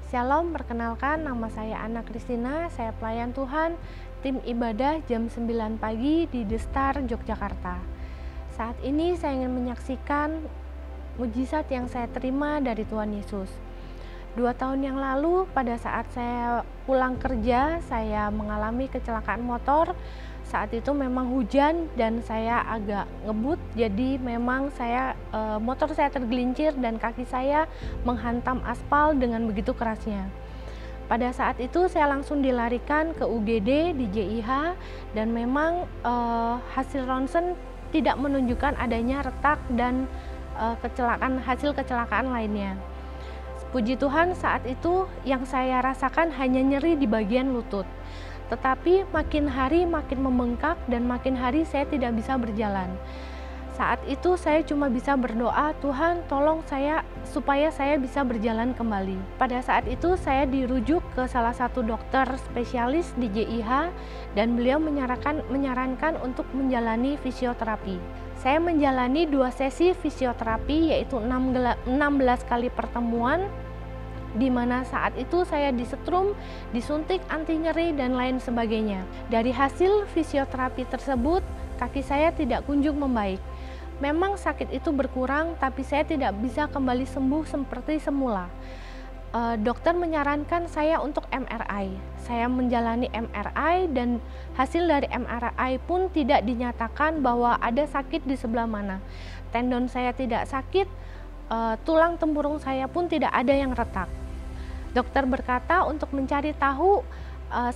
Shalom, perkenalkan nama saya Ana Kristina, saya pelayan Tuhan, tim ibadah jam 9 pagi di The Star, Yogyakarta. Saat ini saya ingin menyaksikan mujizat yang saya terima dari Tuhan Yesus. 2 tahun yang lalu pada saat saya pulang kerja, saya mengalami kecelakaan motor. Saat itu memang hujan dan saya agak ngebut, jadi memang motor saya tergelincir dan kaki saya menghantam aspal dengan begitu kerasnya. Pada saat itu saya langsung dilarikan ke UGD di JIH dan memang hasil ronsen tidak menunjukkan adanya retak dan hasil kecelakaan lainnya. Puji Tuhan, saat itu yang saya rasakan hanya nyeri di bagian lutut. Tetapi makin hari makin membengkak dan makin hari saya tidak bisa berjalan. Saat itu saya cuma bisa berdoa, Tuhan tolong saya supaya saya bisa berjalan kembali. Pada saat itu saya dirujuk ke salah satu dokter spesialis di JIH dan beliau menyarankan untuk menjalani fisioterapi. Saya menjalani 2 sesi fisioterapi yaitu 16 kali pertemuan, di mana saat itu saya disetrum, disuntik anti nyeri dan lain sebagainya. Dari hasil fisioterapi tersebut, kaki saya tidak kunjung membaik. Memang sakit itu berkurang, tapi saya tidak bisa kembali sembuh seperti semula. Dokter menyarankan saya untuk MRI. Saya menjalani MRI dan hasil dari MRI pun tidak dinyatakan bahwa ada sakit di sebelah mana. Tendon saya tidak sakit, tulang tempurung saya pun tidak ada yang retak. Dokter berkata untuk mencari tahu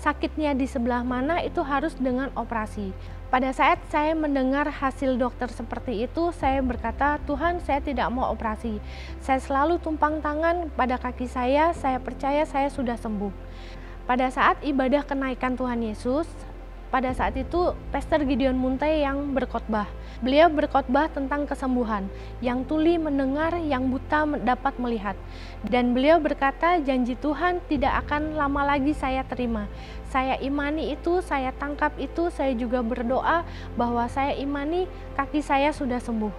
sakitnya di sebelah mana itu harus dengan operasi. Pada saat saya mendengar hasil dokter seperti itu, saya berkata, Tuhan, saya tidak mau operasi. Saya selalu tumpang tangan pada kaki saya percaya saya sudah sembuh. Pada saat ibadah kenaikan Tuhan Yesus, pada saat itu Pastor Gideon Munte yang berkhotbah. Beliau berkhotbah tentang kesembuhan, yang tuli mendengar, yang buta dapat melihat. Dan beliau berkata, janji Tuhan tidak akan lama lagi saya terima. Saya imani itu, saya tangkap itu, saya juga berdoa bahwa saya imani kaki saya sudah sembuh.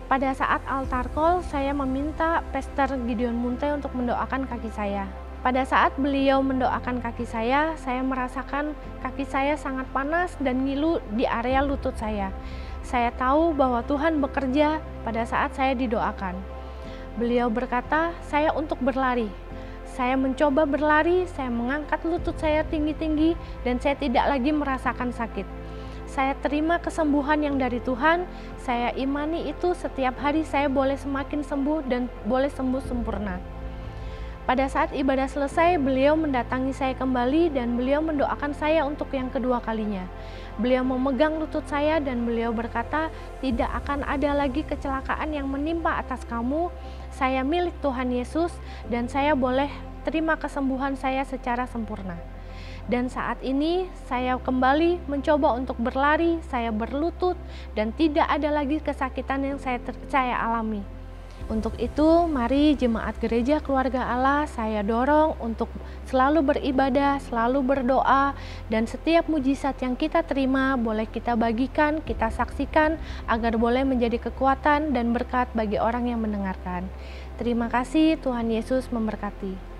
Pada saat altar call, saya meminta Pastor Gideon Munte untuk mendoakan kaki saya. Pada saat beliau mendoakan kaki saya merasakan kaki saya sangat panas dan ngilu di area lutut saya. Saya tahu bahwa Tuhan bekerja pada saat saya didoakan. Beliau berkata, saya untuk berlari. Saya mencoba berlari, saya mengangkat lutut saya tinggi-tinggi dan saya tidak lagi merasakan sakit. Saya terima kesembuhan yang dari Tuhan, saya imani itu setiap hari saya boleh semakin sembuh dan boleh sembuh sempurna. Pada saat ibadah selesai, beliau mendatangi saya kembali dan beliau mendoakan saya untuk yang kedua kalinya. Beliau memegang lutut saya dan beliau berkata, tidak akan ada lagi kecelakaan yang menimpa atas kamu. Saya milik Tuhan Yesus dan saya boleh terima kesembuhan saya secara sempurna. Dan saat ini saya kembali mencoba untuk berlari, saya berlutut dan tidak ada lagi kesakitan yang saya alami. Untuk itu, mari jemaat gereja keluarga Allah saya dorong untuk selalu beribadah, selalu berdoa, dan setiap mujizat yang kita terima boleh kita bagikan, kita saksikan, agar boleh menjadi kekuatan dan berkat bagi orang yang mendengarkan. Terima kasih, Tuhan Yesus memberkati.